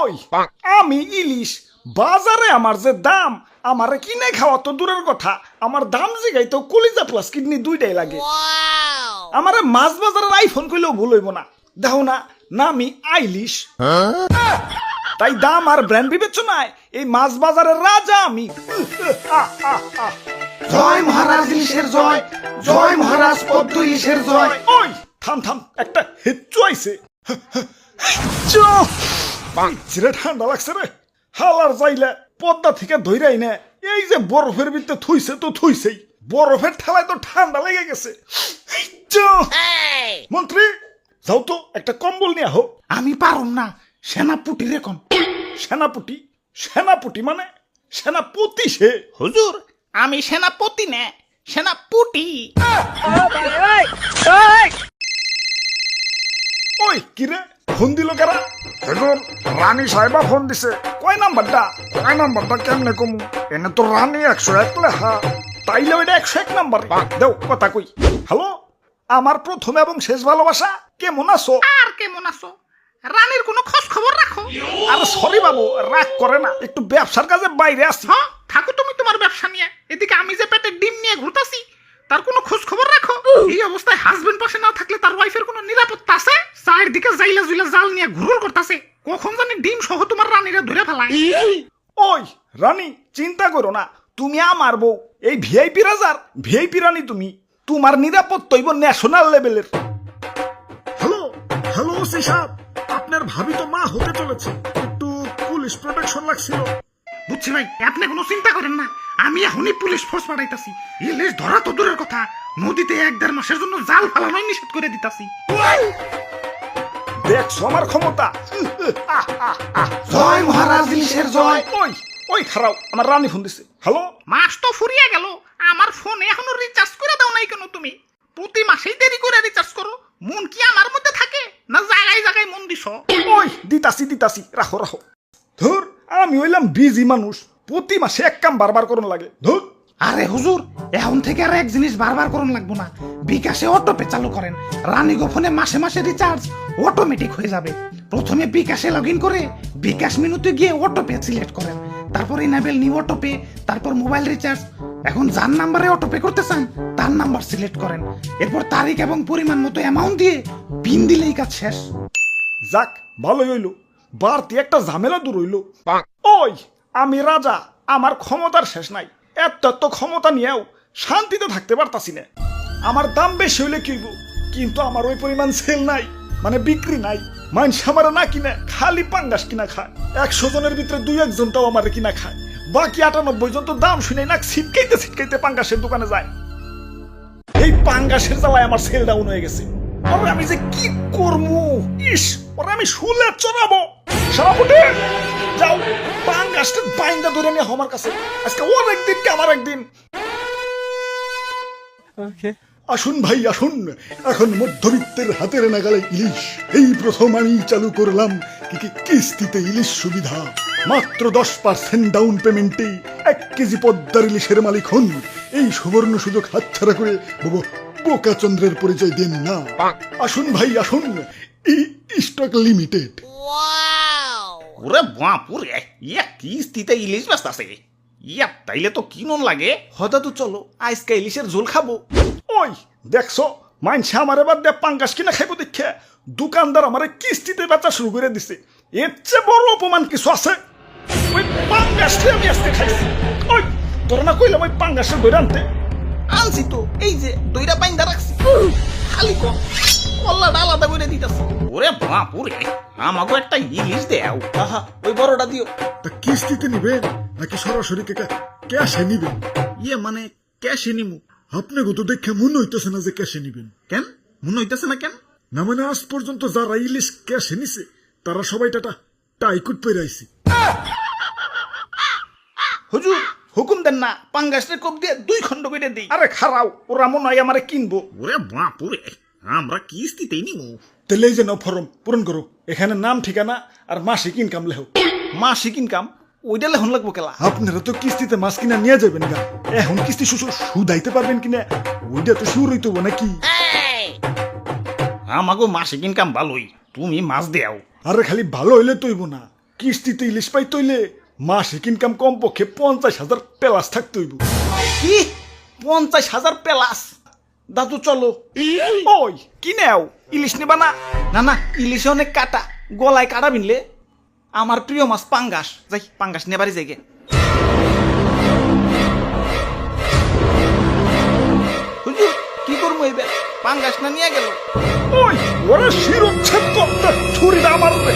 ওই আমি ইলিশ বাজারে আমার যে দাম আমারে কিনে খাওয়া তো দূরের কথা আমার দাম জিগাই তো কলিজা প্লাস কিডনি দুইটাই লাগে আমারে মাছ বাজারের আইফোন কইলেও ভুল হইব না দেখো না নামি আইলিশ তাই দাম আর ব্র্যান্ড বিবেচনায় এই মাছ বাজারের রাজা আমি জয় মহারাজ ইলিশের জয়, জয় মহারাজ পদ্ম ইলিশের জয়। ওই থাম থাম একটা হেচ্চু আইছে চিরে ঠান্ডা লাগছে রে হালার যাইলে পদ্মা থেকে ধইরাই না এই যে বরফের ভিতরে থুইছে তো থুইছেই বরফের ঠেলায় তো ঠান্ডা লেগে গেছে মন্ত্রী যাও তো একটা কম্বল নিয়ে আহো আমি পারুম না, সেনাপুটি রে কম। সেনাপতি সেনাপতি মানে সেনাপতি সে হুজুর আমি সেনাপতি না, সেনাপুটি। ওই কিরে ফোন দিল কারা হুজুর রানী সাহেবা ফোন দিছে কয় নাম্বারটা কেমনে কমু এনে তো রানী 101 লেখা তাইলে ওইটা 101 নাম্বার দেও কথা কই হ্যালো আমার প্রথম এবং শেষ ভালোবাসা কেমন আছো আর কেমন আছো? রানীর কোনো খোঁজ খবর রাখো? আরে সরি বাবু রাগ করে না একটু ব্যবসার কাজে বাইরে আসছি হ্যাঁ থাকো তুমি তোমার ব্যবসা নিয়ে, এদিকে আমি যে পেটে ডিম নিয়ে ঘুরতাছি তার কোনো খোঁজ খবর রাখো? এই অবস্থায় হাজবেন্ড পাশে না থাকলে তার ওয়াইফের কোনো নিরাপত্তা আছে? চারদিকে জাইলা জুইলা জাল নিয়ে ঘুরঘুর করতেছে, কখন জানি ডিম সহ তোমার রানীরা ধরে ফেলায়। ওই রানী চিন্তা করো না তুমি আমার বউ এই ভিআইপি রাজার ভিআইপি রানী তুমি তোমার নিরাপত্তা হইব ন্যাশনাল লেভেলের হ্যালো হ্যালো ওসি সাহেব আপনার ভাবি তো মা হতে চলেছে একটু পুলিশ প্রোটেকশন লাগছিল বুঝছি ভাই, আপনি কোনো চিন্তা করেন না, আমি এখনই পুলিশ ফোর্স পাঠাইতাছি। ইলিশ ধরা তো দূরের কথা, নদীতে 1-1.5 মাসের জন্য জাল ফালানোই নিষেধ করে দিতাছি। দেখছো আমার ক্ষমতা জয় মহারাজ ইলিশের জয়। ওই ওই খারাপ আমার রানী ফোন দিছে হ্যালো মাস তো ফুরিয়ে গেল, আমার ফোনে এখনো রিচার্জ করে দাও নাই কেন তুমি? প্রতি মাসেই দেরি করে রিচার্জ করো, মন কি আমার মধ্যে থাকে না জায়গায় জায়গায় মন দিছ? ওই দিতাছি রাখো রাখো ধুর আমি হইলাম বিজি মানুষ প্রতি মাসে এক কাম বারবার করুন লাগে ধুর আরে হুজুর এখন থেকে আর এক জিনিস বারবার করুন লাগবো না, বিকাশে অটোপে চালু করেন, রানী গোপনে মাসে মাসে রিচার্জ অটোমেটিক হয়ে যাবে। প্রথমে বিকাশে লগ ইন করে বিকাশ মেনুতে গিয়ে অটোপে সিলেক্ট করেন, তারপর ইনেবল নিউ অটোপে, তারপর মোবাইল রিচার্জ। এখন যার নাম্বারে অটোপে করতে চান তার নাম্বার সিলেক্ট করেন, এরপর তারিখ এবং পরিমাণ মতো অ্যামাউন্ট দিয়ে পিন দিলেই কাজ শেষ। যাক ভালোই হইল বাড়তি একটা ঝামেলা দূর হইল ওই আমি রাজা আমার ক্ষমতার শেষ নাই এত ক্ষমতা নিয়েও শান্তিতে থাকতে পারতাছি না আমার দাম বেশি হইলে কিনবো কিন্তু আমার ওই পরিমাণ সেল নাই মানে বিক্রি নাই মানুষ আমার না কিনে খালি পাঙ্গাস কিনা খায় 100 জনের ভিতরে 2-1 জনটাও আমার কিনা খায় বাকি 98 জন তো দাম শুনে না ছিটকাইতে পাঙ্গাসের দোকানে যায় এই পাঙ্গাসের জ্বালায় আমার সেল ডাউন হয়ে গেছে আর আমি যে কি করবো ইস ওরা আমি শুলে চড়াবো সভাপতি যাও পাঙ্গাসটা বাইন্দা ধরে নিয়ে আমার কাছে আজকে ওর একদিন কে আমার একদিন আসুন ভাই আসুন এখন মধ্যবিত্তের হাতের নাগালে ইলিশ এই প্রথম আমি চালু করলাম কিস্তিতে ইলিশ সুবিধা মাত্র 10% ডাউন পেমেন্টে 1 কেজি পদ্মার ইলিশের মালিক হন এই সুবর্ণ সুযোগ হাতছাড়া করে বোকা চন্দ্রের পরিচয় দেন না আসুন ভাই আসুন স্টক লিমিটেড ওরে বাপুরে ইয়া কিস্তিতে ইলিশ বাস্তাছে, ইয়া তাইলে তো কিনন লাগে। হঠাৎ তো চলো আজকে ইলিশের ঝোল খাবো ওই দেখছো মাইনছে আমার এবার দিয়ে পাঙ্গাস কিনা খাইবো দেখে দোকানদার আমার কিস্তিতে বেচা শুরু করে দিছে এর চেয়ে বড় অপমান কিছু আছে ওই পাঙ্গাসটা আমি আজকে খাইছি ওই তোরা না কইলাম ওই পাঙ্গাসের দই আনতে আনছি তো এই যে দইটা বাইন্দা রাখছি, খালি কম কল্লাটা আলাদা করে দিতেছি। ওরে বাপুরে আমাকে একটা ইলিশ দেও। আহা ওই বড়টা দিও তা কিস্তিতে নিবেন নাকি সরাসরি ক্যাশে নিবেন? ইয়ে মানে ক্যাশে নিমু। আপনাকে তো দেখে মনে হইতেছে না যে ক্যাশে নিবেন। কেন মনে হইতেছে না কেন? না মানে আজ পর্যন্ত যারা ইলিশ ক্যাশে নিছে তারা সবাই টাইকুট পেরে আইছে। হুজুর হুকুম দেন না পাঙ্গাসের কোপ দিয়ে 2 খণ্ড কেটে দিই। আরে খারাও ওরা মনে হয় আমারে কিনবো। ওরে বাপুরে আমরা কিস্তিতেই নিমু। তাহলে এই যে নাও ফর্ম পূরণ করো এখানে নাম ঠিকানা আর মাসিক ইনকাম লেখো। মাসিক ইনকাম ওইটা লেখন লাগবো কেলা? আপনারা তো কিস্তিতে মাছ কিনা নিয়ে যাবেন গা, এখন কিস্তি সুদাইতে পারবেন কিনা ওইটা তো সুর হইতো নাকি? আমাগো মাসিক ইনকাম ভালোই, তুমি মাছ দেও। আরে খালি ভালো হইলে তৈব না, কিস্তিতে ইলিশ পাই তৈলে মাসিক ইনকাম কমপক্ষে 50,000 প্লাস থাকতে হইব। কি 50,000 প্লাস? দাদু চলো। ওই কি নেও, ইলিশ নেবা না? না না, ইলিশে অনেক কাটা, গলায় কাটা বিনলে। আমার প্রিয় মাছ পাঙ্গাস, যাই পাঙ্গাস নেবারই যাই গে। হুজুর কি করবো এবার, পাঙ্গাস না নিয়ে গেল। ওই ওরা শিরোচ্ছেদ করতে ছুরিটা আমার রে।